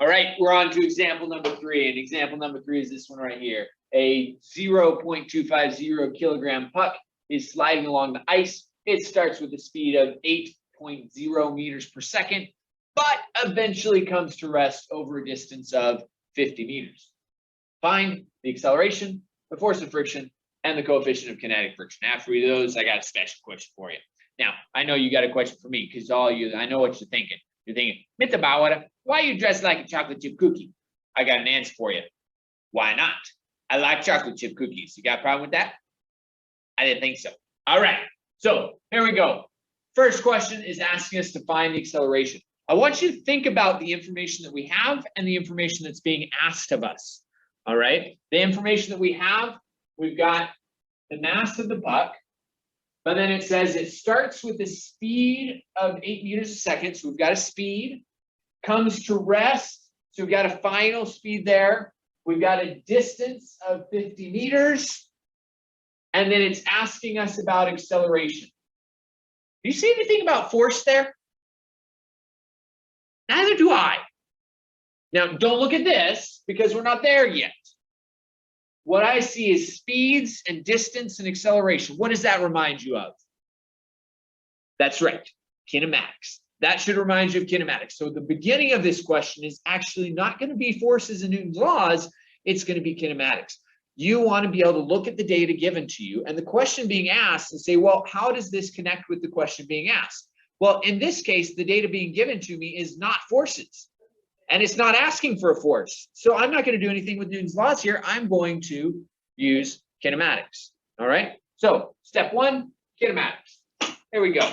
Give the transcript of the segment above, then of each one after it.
All right, we're on to example number 3. And example number 3 is this one right here. A 0.250 kilogram puck is sliding along the ice. It starts with a speed of 8.0 meters per second, but eventually comes to rest over a distance of 50 meters. Find the acceleration, the force of friction, and the coefficient of kinetic friction. After we do those, I got a special question for you. Now, I know you got a question for me because I know what you're thinking. You're thinking, Mr. Bauer, why are you dressed like a chocolate chip cookie? I got an answer for you. Why not? I like chocolate chip cookies. You got a problem with that? I didn't think so. All right. So here we go. First question is asking us to find the acceleration. I want you to think about the information that we have and the information that's being asked of us. All right. The information that we have, we've got the mass of the puck, but then it says it starts with a speed of 8 meters a second. So we've got a speed, comes to rest. So we've got a final speed there. We've got a distance of 50 meters. And then it's asking us about acceleration. Do you see anything about force there? Neither do I. Now, don't look at this because we're not there yet. What I see is speeds and distance and acceleration. What does that remind you of? That's right, kinematics. That should remind you of kinematics. So the beginning of this question is actually not going to be forces and Newton's laws. It's going to be kinematics. You want to be able to look at the data given to you and the question being asked and say, well, how does this connect with the question being asked? Well, in this case, the data being given to me is not forces. And it's not asking for a force. So I'm not going to do anything with Newton's laws here. I'm going to use kinematics. All right. So step 1, kinematics. Here we go.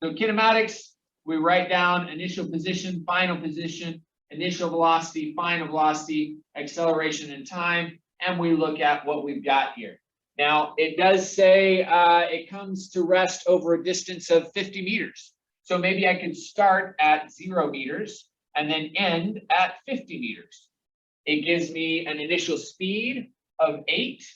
So kinematics, we write down initial position, final position, initial velocity, final velocity, acceleration and time. And we look at what we've got here. Now, it does say it comes to rest over a distance of 50 meters. So maybe I could start at 0 meters and then end at 50 meters. It gives me an initial speed of 8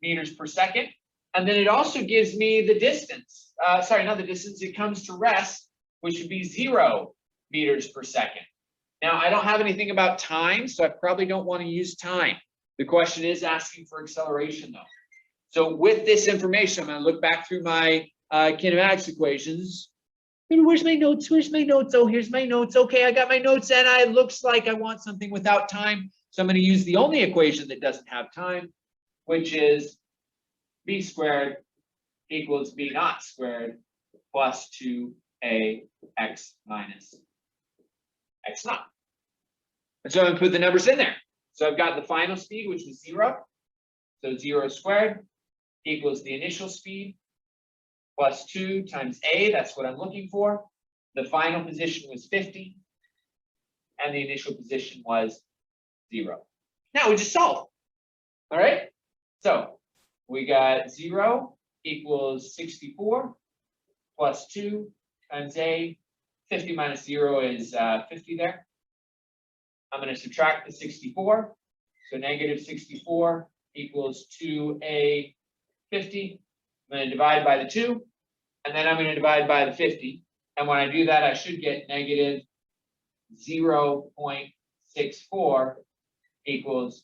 meters per second. And then it also gives me the distance. Sorry, not the distance. It comes to rest, which would be 0 meters per second. Now, I don't have anything about time, so I probably don't want to use time. The question is asking for acceleration, though. So with this information, I'm going to look back through my kinematics equations. And where's my notes? Where's my notes? Oh, here's my notes. Okay, I got my notes, and it looks like I want something without time. So I'm going to use the only equation that doesn't have time, which is b squared equals b naught squared plus 2ax minus x naught. And so I'm going to put the numbers in there. So I've got the final speed, which was 0. So 0 squared equals the initial speed plus 2 times a, that's what I'm looking for. The final position was 50, and the initial position was 0. Now we just solve. All right? So we got 0 equals 64 plus 2 times a. 50 minus 0 is 50 there. I'm going to subtract the 64. So negative 64 equals 2a 50. I'm going to divide by the 2. And then I'm going to divide by the 50. And when I do that, I should get negative 0.64 equals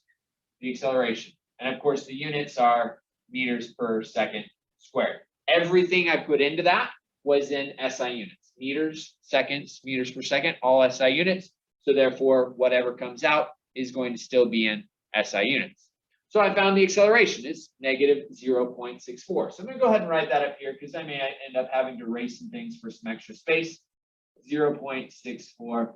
the acceleration. And of course, the units are meters per second squared. Everything I put into that was in SI units. Meters, seconds, meters per second, all SI units. So therefore, whatever comes out is going to still be in SI units. So I found the acceleration is negative 0.64. So I'm going to go ahead and write that up here because I may end up having to erase some things for some extra space. 0.64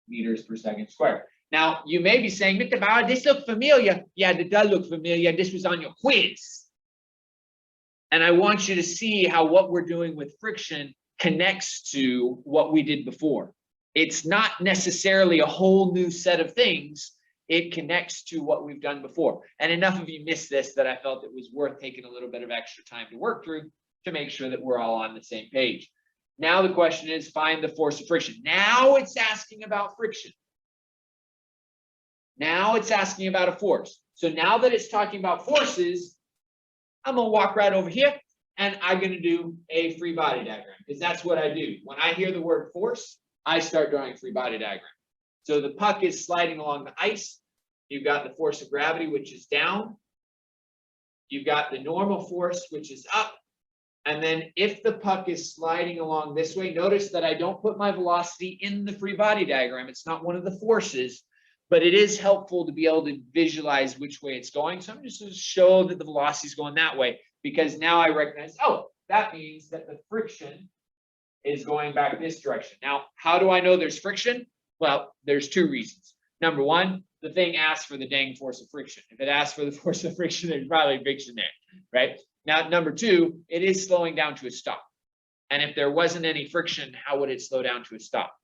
meters per second squared. Now, you may be saying, Mr. Bauer, this looks familiar. Yeah, it does look familiar. This was on your quiz. And I want you to see how what we're doing with friction connects to what we did before. It's not necessarily a whole new set of things. It connects to what we've done before. And enough of you missed this that I felt it was worth taking a little bit of extra time to work through to make sure that we're all on the same page. Now the question is, find the force of friction. Now it's asking about friction. Now it's asking about a force. So now that it's talking about forces, I'm going to walk right over here and I'm going to do a free body diagram because that's what I do. When I hear the word force, I start drawing a free body diagram. So the puck is sliding along the ice. You've got the force of gravity, which is down. You've got the normal force, which is up. And then if the puck is sliding along this way, notice that I don't put my velocity in the free body diagram. It's not one of the forces, but it is helpful to be able to visualize which way it's going. So I'm just going to show that the velocity is going that way, because now I recognize, oh, that means that the friction is going back this direction. Now, how do I know there's friction? Well, there's two reasons. Number one, the thing asks for the dang force of friction. If it asks for the force of friction, there's probably friction there, right? Now, number two, it is slowing down to a stop. And if there wasn't any friction, how would it slow down to a stop?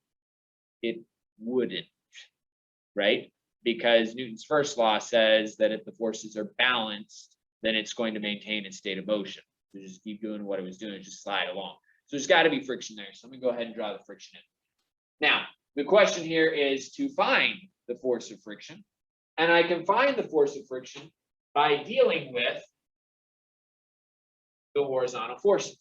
It wouldn't, right? Because Newton's first law says that if the forces are balanced, then it's going to maintain its state of motion. So just keep doing what it was doing, just slide along. So there's got to be friction there. So let me go ahead and draw the friction in. Now, the question here is to find the force of friction. And I can find the force of friction by dealing with the horizontal forces.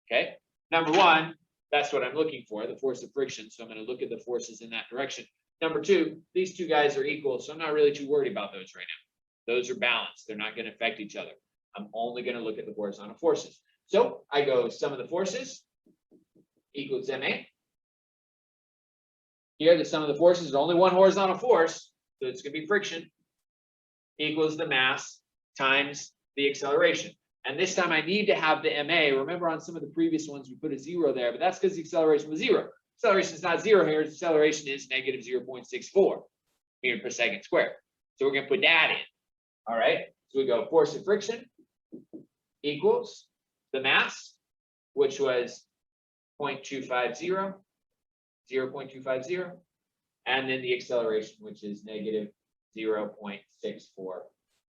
Okay. Number one, that's what I'm looking for, the force of friction. So I'm going to look at the forces in that direction. Number two, these two guys are equal, so I'm not really too worried about those right now. Those are balanced. They're not going to affect each other. I'm only going to look at the horizontal forces. So I go sum of the forces equals MA. Here, the sum of the forces is only one horizontal force, so it's going to be friction, equals the mass times the acceleration. And this time I need to have the MA. Remember on some of the previous ones, we put a 0 there, but that's because the acceleration was 0. Acceleration is not 0 here. Acceleration is negative 0.64 meters per second squared. So we're going to put that in. All right. So we go force of friction equals the mass, which was 0.250, 0.250, and then the acceleration, which is negative 0.64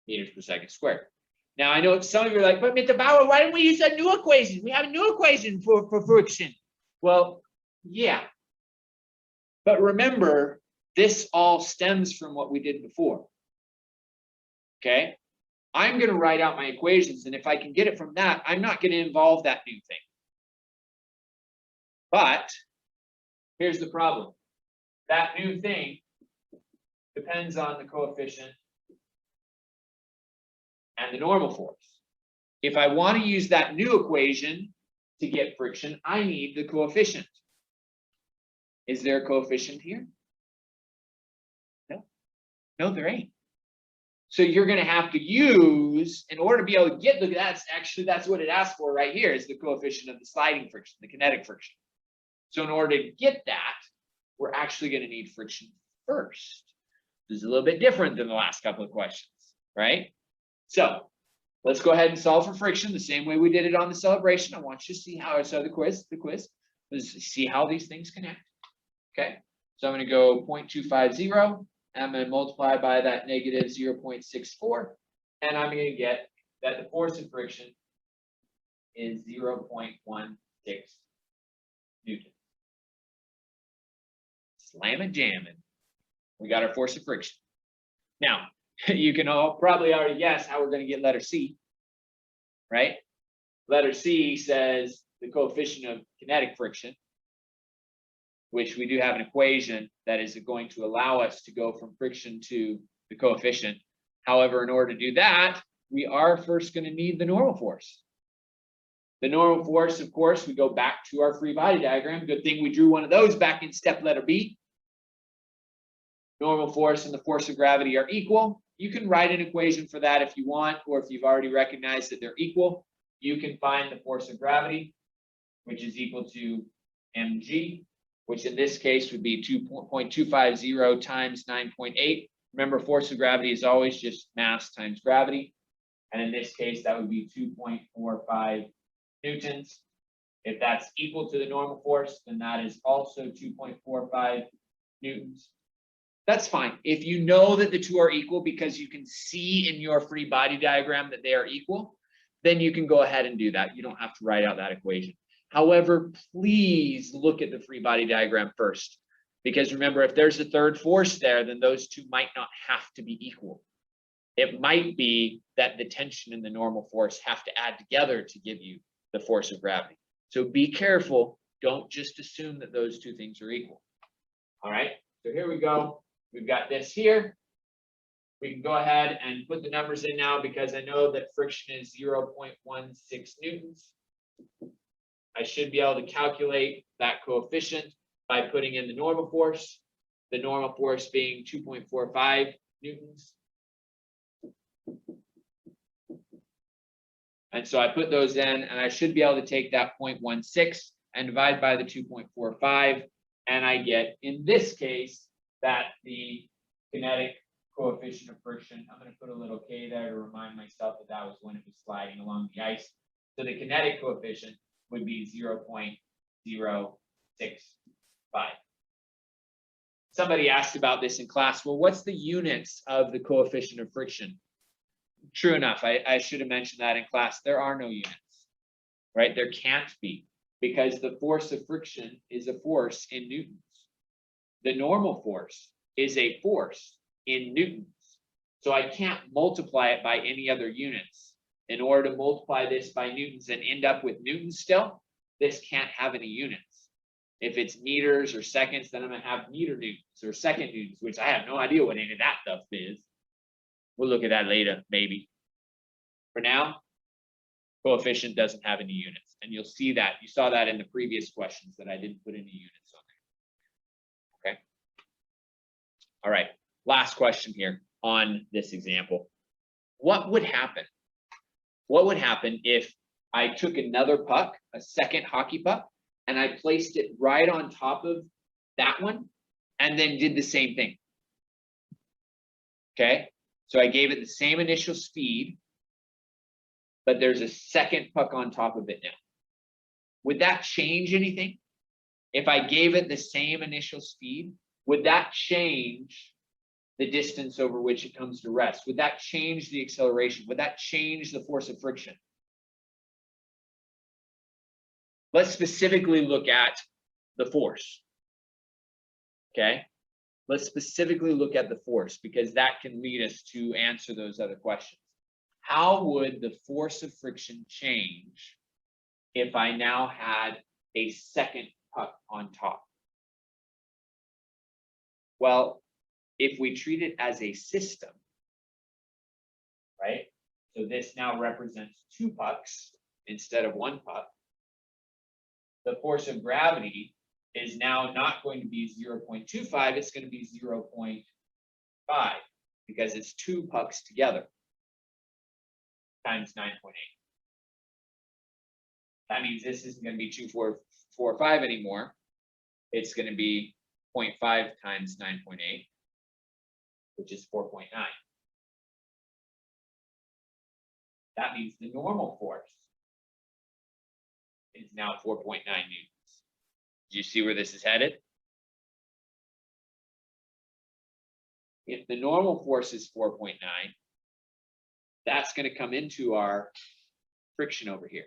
meters per second squared. Now, I know some of you are like, but Mr. Bauer, why didn't we use a new equation? We have a new equation for friction. Well, yeah. But remember, this all stems from what we did before. Okay? I'm going to write out my equations, and if I can get it from that, I'm not going to involve that new thing. But here's the problem. That new thing depends on the coefficient and the normal force. If I want to use that new equation to get friction, I need the coefficient. Is there a coefficient here? No. No, there ain't. So you're going to have to use, in order to be able to get, look, that's what it asks for right here, is the coefficient of the sliding friction, the kinetic friction. So in order to get that, we're actually going to need friction first. This is a little bit different than the last couple of questions, right? So let's go ahead and solve for friction the same way we did it on the celebration. I want you to see how, so the quiz, let's see how these things connect. Okay, so I'm going to go 0.250, and I'm going to multiply by that negative 0.64, and I'm going to get that the force of friction is 0.16 Newton. Slam and jamming. We got our force of friction. Now, you can all probably already guess how we're going to get letter C, right? Letter C says the coefficient of kinetic friction, which we do have an equation that is going to allow us to go from friction to the coefficient. However, in order to do that, we are first going to need the normal force. The normal force, of course, we go back to our free body diagram. Good thing we drew one of those back in step letter B. Normal force and the force of gravity are equal. You can write an equation for that if you want, or if you've already recognized that they're equal, you can find the force of gravity, which is equal to mg, which in this case would be 2.250 times 9.8. Remember, force of gravity is always just mass times gravity. And in this case, that would be 2.45 newtons. If that's equal to the normal force, then that is also 2.45 newtons. That's fine. If you know that the two are equal because you can see in your free body diagram that they are equal, then you can go ahead and do that. You don't have to write out that equation. However, please look at the free body diagram first, because remember, if there's a third force there, then those two might not have to be equal. It might be that the tension and the normal force have to add together to give you the force of gravity. So be careful. Don't just assume that those two things are equal. All right, so here we go. We've got this here. We can go ahead and put the numbers in now because I know that friction is 0.16 newtons. I should be able to calculate that coefficient by putting in the normal force being 2.45 newtons. And so I put those in, and I should be able to take that 0.16 and divide by the 2.45, and I get, in this case, that the kinetic coefficient of friction, I'm going to put a little k there to remind myself that that was when it was sliding along the ice. So the kinetic coefficient would be 0.065. Somebody asked about this in class. Well, what's the units of the coefficient of friction? True enough, I should have mentioned that in class. There are no units, right? There can't be, because the force of friction is a force in newtons. The normal force is a force in newtons. So I can't multiply it by any other units. In order to multiply this by newtons and end up with newtons still, this can't have any units. If it's meters or seconds, then I'm going to have meter newtons or second newtons, which I have no idea what any of that stuff is. We'll look at that later, maybe. For now, coefficient doesn't have any units. And you'll see that. You saw that in the previous questions that I didn't put any units on there. Okay. All right. Last question here on this example. What would happen? What would happen if I took another puck, a second hockey puck, and I placed it right on top of that one and then did the same thing? Okay. So I gave it the same initial speed, but there's a second puck on top of it now. Would that change anything? If I gave it the same initial speed, would that change the distance over which it comes to rest? Would that change the acceleration? Would that change the force of friction? Let's specifically look at the force. Okay. Let's specifically look at the force, because that can lead us to answer those other questions. How would the force of friction change if I now had a second puck on top? Well, if we treat it as a system, right? So this now represents two pucks instead of one puck. The force of gravity is now not going to be 0.25, it's going to be 0.5, because it's two pucks together times 9.8. That means this isn't going to be 2.445 anymore. It's going to be 0.5 times 9.8, which is 4.9. That means the normal force is now 4.9 newtons. Do you see where this is headed? If the normal force is 4.9, that's going to come into our friction over here.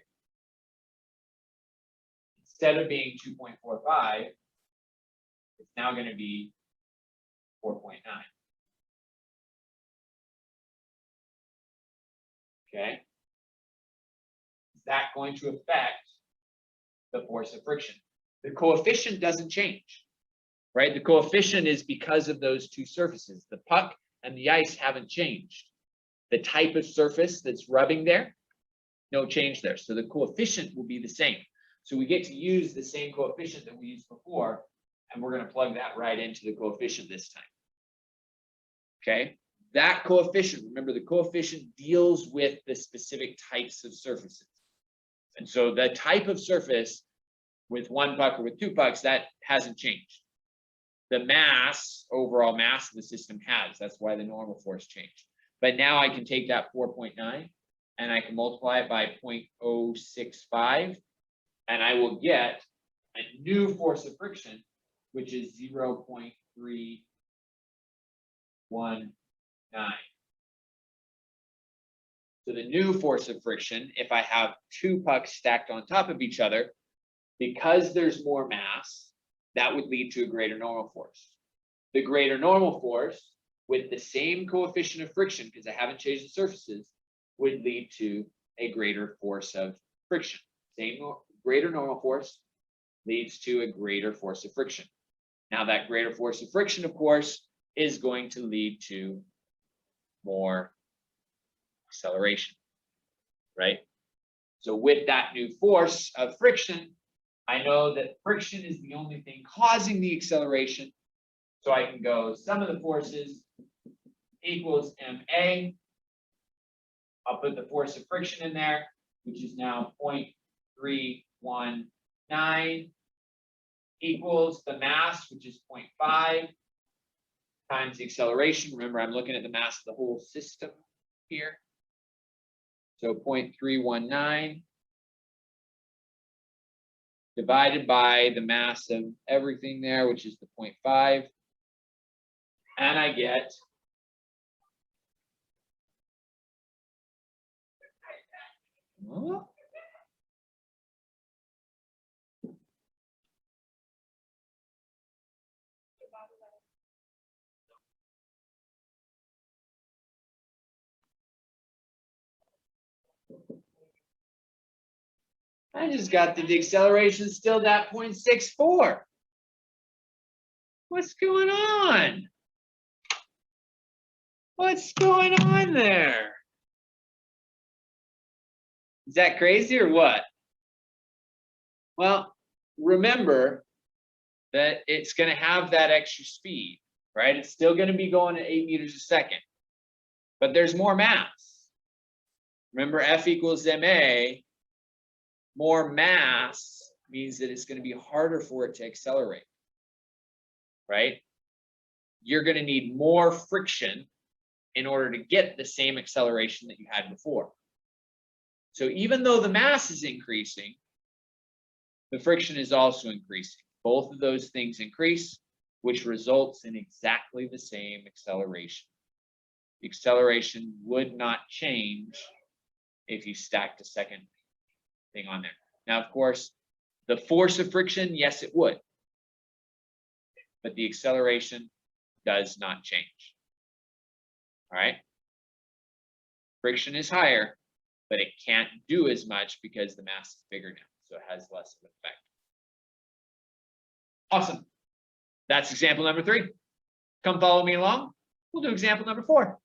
Instead of being 2.45, it's now going to be 4.9. Okay. Is that going to affect the force of friction? The coefficient doesn't change, right? The coefficient is because of those two surfaces. The puck and the ice haven't changed. The type of surface that's rubbing there, no change there. So the coefficient will be the same. So we get to use the same coefficient that we used before, and we're going to plug that right into the coefficient this time. Okay, that coefficient, remember the coefficient deals with the specific types of surfaces. And so the type of surface with one puck or with two pucks, that hasn't changed. The mass, overall mass of the system has. That's why the normal force changed. But now I can take that 4.9 and I can multiply it by 0.065, and I will get a new force of friction, which is 0.319. So the new force of friction, if I have two pucks stacked on top of each other, because there's more mass, that would lead to a greater normal force. The greater normal force with the same coefficient of friction, because I haven't changed the surfaces, would lead to a greater force of friction. Same greater normal force leads to a greater force of friction. Now that greater force of friction, of course, is going to lead to more acceleration, right? So with that new force of friction, I know that friction is the only thing causing the acceleration. So I can go sum of the forces equals ma. I'll put the force of friction in there, which is now 0.319 equals the mass, which is 0.5 times the acceleration. Remember, I'm looking at the mass of the whole system here. So 0.319 divided by the mass of everything there, which is the 0.5. And I get I just got that the acceleration is still that 0.64. What's going on? What's going on there? Is that crazy or what? Well, remember that it's going to have that extra speed, right? It's still going to be going at 8 meters a second, but there's more mass. Remember, F equals ma. More mass means that it's going to be harder for it to accelerate, right? You're going to need more friction in order to get the same acceleration that you had before. So even though the mass is increasing, the friction is also increasing. Both of those things increase, which results in exactly the same acceleration. The acceleration would not change if you stacked a second thing on there. Now, of course, the force of friction, yes, it would. But the acceleration does not change. All right? Friction is higher, but it can't do as much because the mass is bigger now. So it has less of an effect. Awesome. That's example number 3. Come follow me along. We'll do example number 4.